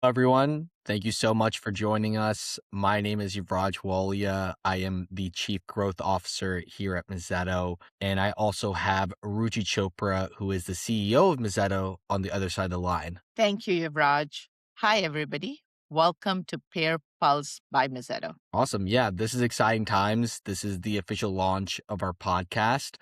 Everyone. Thank you so much for joining us. My name is Yuvraj Walia. I am the Chief Growth Officer here at Mizzeto. And I also have Ruchi Chopra, who is the CEO of Mizzeto, on the other side of the line. Thank you, Yuvraj. Hi, everybody. Welcome to Peer Pulse by Mizzeto. Awesome. Yeah, this is exciting times. This is the official launch of our podcast,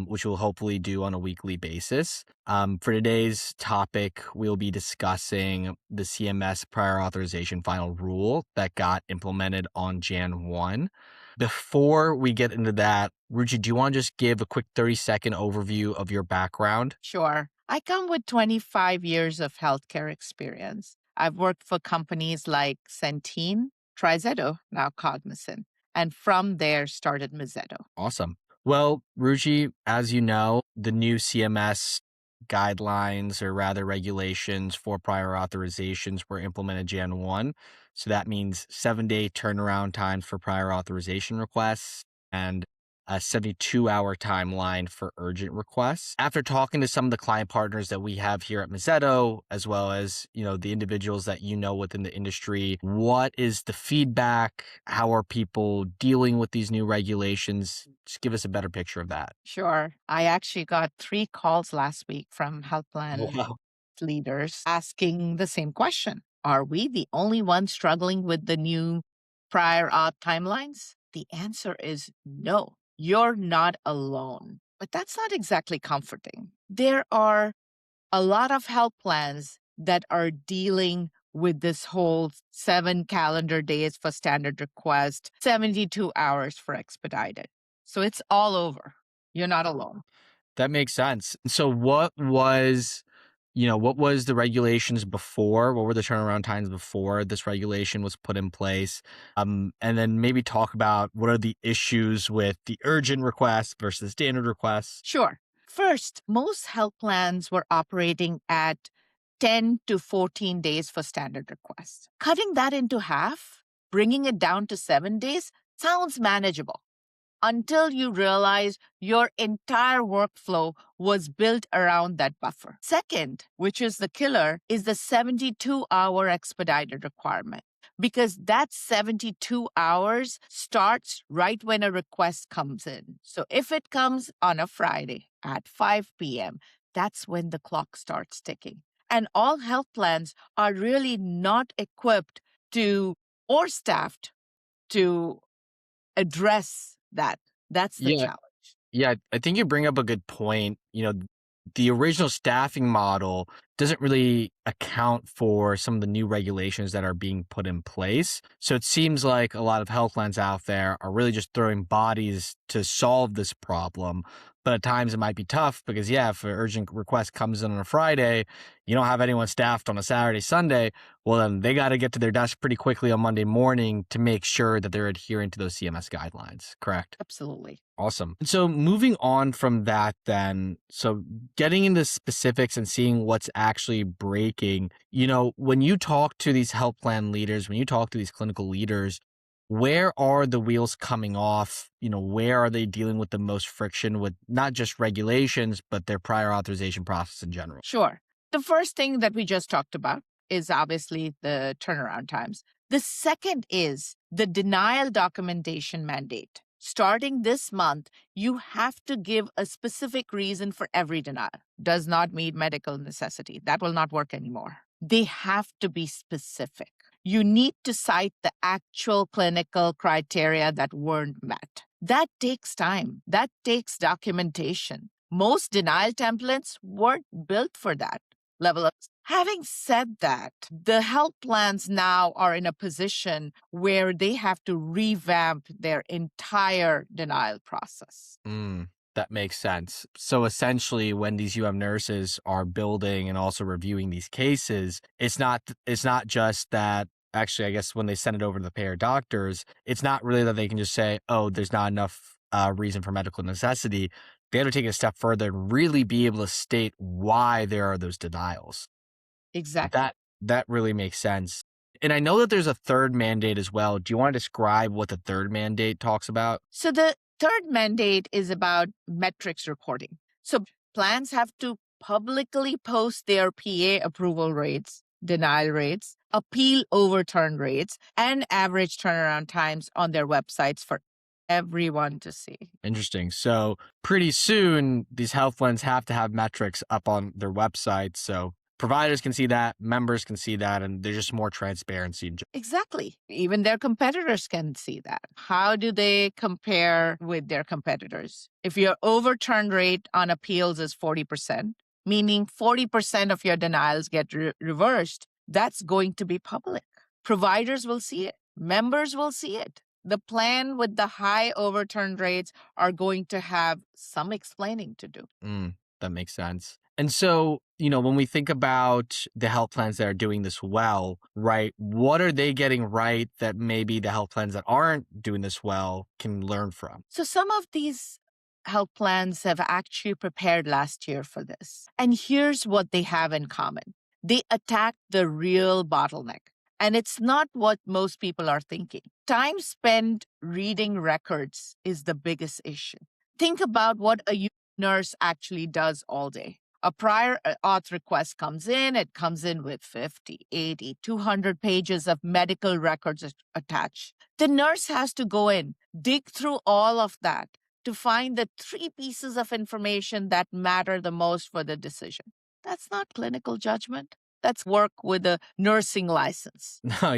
which we'll hopefully do on a weekly basis. For today's topic, we'll be discussing the CMS prior authorization final rule that got implemented on Jan 1. Before we get into that, Ruchi, do you want to just give a quick 30-second overview of your background? Sure. I come with 25 years of healthcare experience. I've worked for companies like Centene, Trizeto, now Cognizant, and from there started Mizzeto. Awesome. Well, Ruchi, as you know, the new CMS guidelines, or rather regulations for prior authorizations, were implemented Jan 1. So that means 7-day turnaround times for prior authorization requests and a 72-hour timeline for urgent requests. After talking to some of the client partners that we have here at Mizzeto, as well as, the individuals that within the industry, what is the feedback? How are people dealing with these new regulations? Just give us a better picture of that. Sure. I actually got 3 calls last week from health Oh, plan wow. leaders asking the same question. Are we the only ones struggling with the new prior auth timelines? The answer is no. You're not alone. But that's not exactly comforting. There are a lot of health plans that are dealing with this whole 7 calendar days for standard request, 72 hours for expedited. So it's all over. You're not alone. That makes sense. So what was the regulations before? What were the turnaround times before this regulation was put in place? And then maybe talk about what are the issues with the urgent requests versus standard requests. Sure. First, most health plans were operating at 10 to 14 days for standard requests. Cutting that into half, bringing it down to 7 days, sounds manageable until you realize your entire workflow was built around that buffer. Second, which is the killer, is the 72-hour expedited requirement. Because that 72 hours starts right when a request comes in. So if it comes on a Friday at 5 p.m., that's when the clock starts ticking. And all health plans are really not equipped to or staffed to address that. That's the Yeah. challenge. Yeah, I think you bring up a good point. The original staffing model doesn't really account for some of the new regulations that are being put in place. So it seems like a lot of health plans out there are really just throwing bodies to solve this problem. But at times it might be tough because, yeah, if an urgent request comes in on a Friday, you don't have anyone staffed on a Saturday, Sunday. Well, then they got to get to their desk pretty quickly on Monday morning to make sure that they're adhering to those CMS guidelines. Correct? Absolutely. Awesome. And so moving on from that then, so getting into specifics and seeing what's actually breaking, when you talk to these health plan leaders, when you talk to these clinical leaders, where are the wheels coming off? Where are they dealing with the most friction with not just regulations, but their prior authorization process in general? Sure. The first thing that we just talked about is obviously the turnaround times. The second is the denial documentation mandate. Starting this month, you have to give a specific reason for every denial. Does not meet medical necessity. That will not work anymore. They have to be specific. You need to cite the actual clinical criteria that weren't met. That takes time. That takes documentation. Most denial templates weren't built for that level of. Having said that, the health plans now are in a position where they have to revamp their entire denial process. That makes sense. So essentially, when these nurses are building and also reviewing these cases, it's not just that. Actually, I guess when they send it over to the payer doctors, it's not really that they can just say, "Oh, there's not enough reason for medical necessity." They have to take it a step further and really be able to state why there are those denials. Exactly. That really makes sense. And I know that there's a third mandate as well. Do you want to describe what the third mandate talks about? So the third mandate is about metrics reporting. So plans have to publicly post their PA approval rates, denial rates, appeal overturn rates, and average turnaround times on their websites for everyone to see. Interesting. So pretty soon, these health plans have to have metrics up on their website. So providers can see that, members can see that, and there's just more transparency. Exactly. Even their competitors can see that. How do they compare with their competitors? If your overturn rate on appeals is 40%, meaning 40% of your denials get reversed, that's going to be public. Providers will see it, members will see it. The plan with the high overturn rates are going to have some explaining to do. That makes sense. And so, when we think about the health plans that are doing this well, right, what are they getting right that maybe the health plans that aren't doing this well can learn from? So some of these health plans have actually prepared last year for this. And here's what they have in common. They attack the real bottleneck. And it's not what most people are thinking. Time spent reading records is the biggest issue. Think about what a nurse actually does all day. A prior auth request comes in, it comes in with 50, 80, 200 pages of medical records attached. The nurse has to go in, dig through all of that to find the three pieces of information that matter the most for the decision. That's not clinical judgment. That's work with a nursing license. No,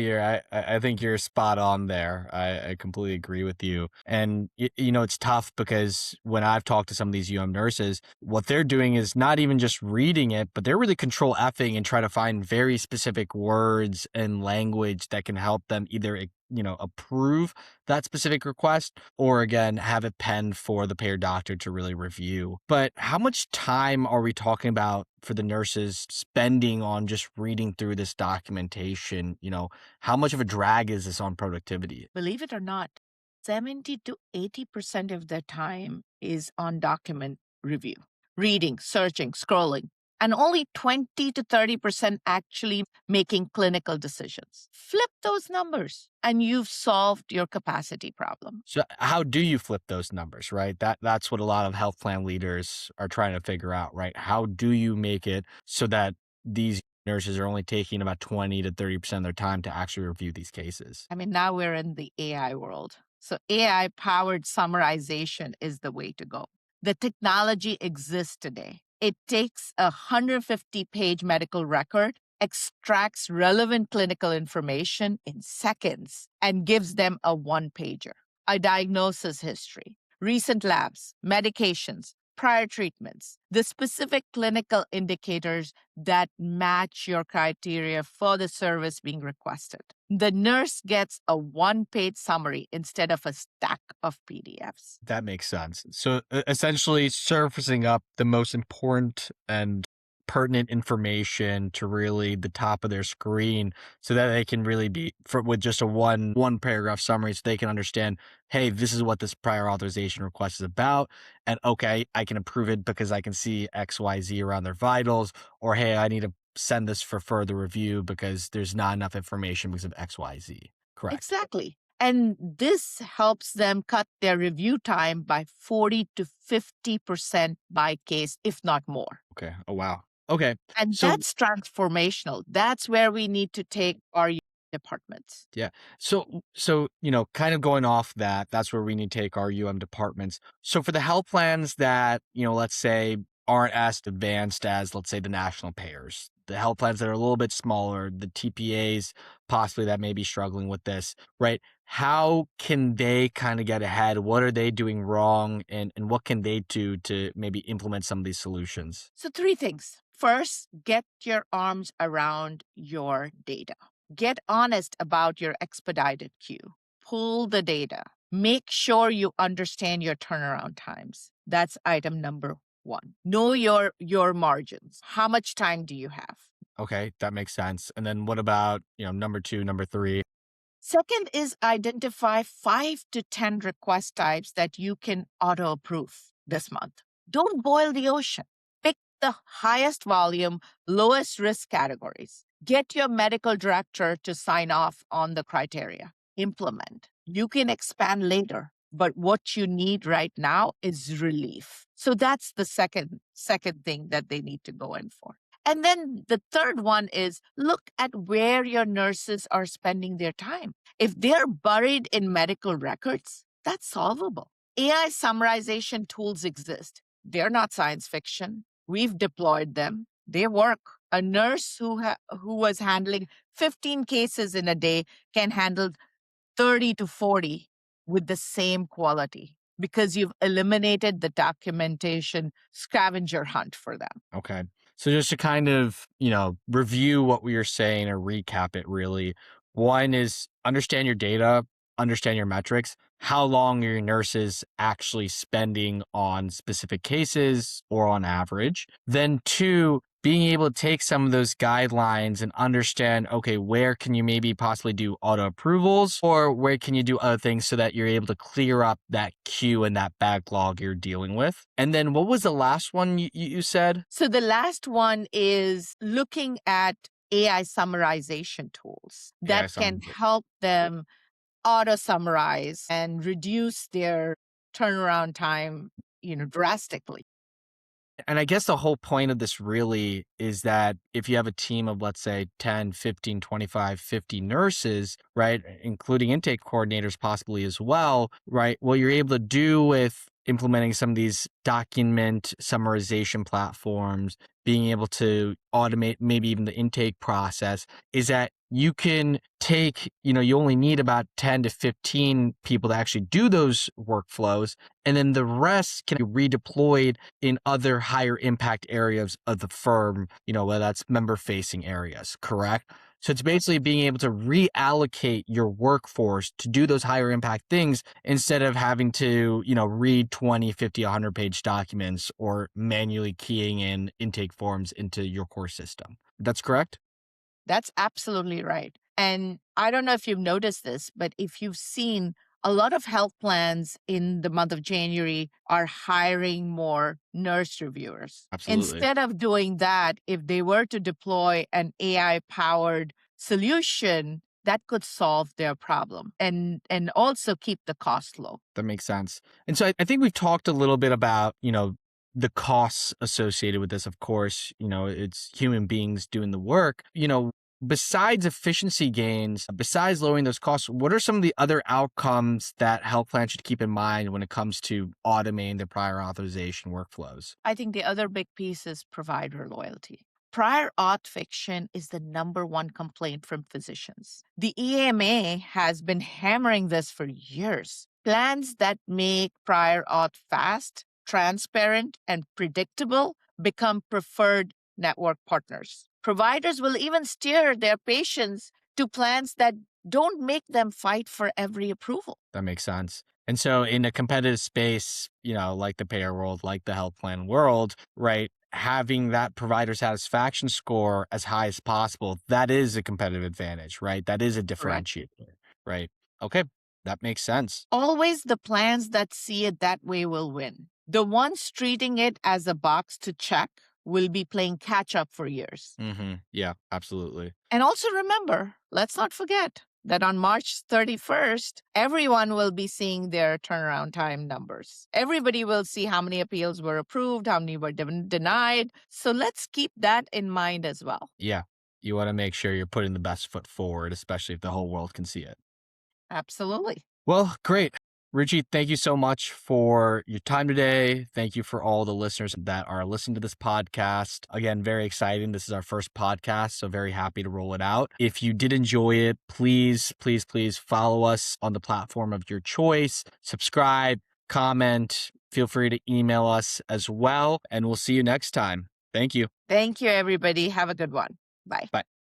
I think you're spot on there. I completely agree with you. And, it's tough because when I've talked to some of these nurses, what they're doing is not even just reading it, but they're really control Fing and try to find very specific words and language that can help them either approve that specific request or again, have it penned for the payer doctor to really review. But how much time are we talking about for the nurses spending on just reading through this documentation? How much of a drag is this on productivity? Believe it or not, 70 to 80% of their time is on document review, reading, searching, scrolling, and only 20 to 30% actually making clinical decisions. Flip those numbers and you've solved your capacity problem. So how do you flip those numbers, right? That's what a lot of health plan leaders are trying to figure out, right? How do you make it so that these nurses are only taking about 20 to 30% of their time to actually review these cases? I mean, now we're in the AI world. So AI powered summarization is the way to go. The technology exists today. It takes a 150-page medical record, extracts relevant clinical information in seconds, and gives them a one-pager, a diagnosis history, recent labs, medications, prior treatments, the specific clinical indicators that match your criteria for the service being requested. The nurse gets a one-page summary instead of a stack of PDFs. That makes sense. So essentially surfacing up the most important and pertinent information to really the top of their screen so that they can really be with just a one paragraph summary so they can understand, hey, this is what this prior authorization request is about. And okay, I can approve it because I can see XYZ around their vitals, or hey, I need to send this for further review because there's not enough information because of XYZ. Correct. Exactly. And this helps them cut their review time by 40 to 50% by case, if not more. Okay. Oh, wow. Okay. And So that's transformational. That's where we need to take our departments. yeah. So, kind of going off that, that's where we need to take our departments. So for the health plans that, let's say aren't as advanced as, let's say, the national payers, the health plans that are a little bit smaller, the TPAs possibly that may be struggling with this, right? How can they kind of get ahead? What are they doing wrong? And what can they do to maybe implement some of these solutions? So, three things. First, get your arms around your data. Get honest about your expedited queue. Pull the data. Make sure you understand your turnaround times. That's item number one. Know your margins. How much time do you have? Okay, that makes sense. And then what about, number two, number three? Second is identify 5 to 10 request types that you can auto approve this month. Don't boil the ocean. Pick the highest volume, lowest risk categories. Get your medical director to sign off on the criteria. Implement. You can expand later, but what you need right now is relief. So that's the second thing that they need to go in for. And then the third one is look at where your nurses are spending their time. If they're buried in medical records, that's solvable. AI summarization tools exist. They're not science fiction. We've deployed them. They work. A nurse who was handling 15 cases in a day can handle 30 to 40 with the same quality because you've eliminated the documentation scavenger hunt for them. Okay. So just to kind of, review what we were saying or recap it really. One is understand your data, understand your metrics. How long are your nurses actually spending on specific cases or on average? Then two, being able to take some of those guidelines and understand, okay, where can you maybe possibly do auto approvals or where can you do other things so that you're able to clear up that queue and that backlog you're dealing with. And then what was the last one you said? So the last one is looking at AI summarization tools Yeah, that can help them auto summarize and reduce their turnaround time, drastically. And I guess the whole point of this really is that if you have a team of, let's say, 10, 15, 25, 50 nurses, right, including intake coordinators possibly as well, right, what you're able to do with implementing some of these document summarization platforms, being able to automate maybe even the intake process, is that you can take, you only need about 10 to 15 people to actually do those workflows, and then the rest can be redeployed in other higher impact areas of the firm, whether that's member facing areas, correct? So it's basically being able to reallocate your workforce to do those higher impact things instead of having to, read 20, 50, 100-page documents or manually keying in intake forms into your core system. That's correct? That's absolutely right. And I don't know if you've noticed this, but if you've seen a lot of health plans in the month of January are hiring more nurse reviewers. Absolutely. Instead of doing that, if they were to deploy an AI powered solution, that could solve their problem and also keep the cost low. That makes sense. And so I think we've talked a little bit about, the costs associated with this. Of course, it's human beings doing the work. Besides efficiency gains, besides lowering those costs, what are some of the other outcomes that health plans should keep in mind when it comes to automating their prior authorization workflows? I think the other big piece is provider loyalty. Prior auth fiction is the number one complaint from physicians. The EMA has been hammering this for years. Plans that make prior auth fast, transparent, and predictable become preferred network partners. Providers will even steer their patients to plans that don't make them fight for every approval. That makes sense. And so in a competitive space, like the payer world, like the health plan world, right, having that provider satisfaction score as high as possible, that is a competitive advantage, right? That is a Correct. differentiator, right? Okay, that makes sense. Always the plans that see it that way will win. The ones treating it as a box to check will be playing catch up for years. Yeah, absolutely. And also remember, let's not forget that on March 31st, everyone will be seeing their turnaround time numbers. Everybody will see how many appeals were approved, how many were denied. So let's keep that in mind as well. Yeah, you want to make sure you're putting the best foot forward, especially if the whole world can see it. Absolutely. Well, great. Richie, thank you so much for your time today. Thank you for all the listeners that are listening to this podcast. Again, very exciting. This is our first podcast, so very happy to roll it out. If you did enjoy it, please, please, please follow us on the platform of your choice. Subscribe, comment. Feel free to email us as well, and we'll see you next time. Thank you. Thank you, everybody. Have a good one. Bye. Bye.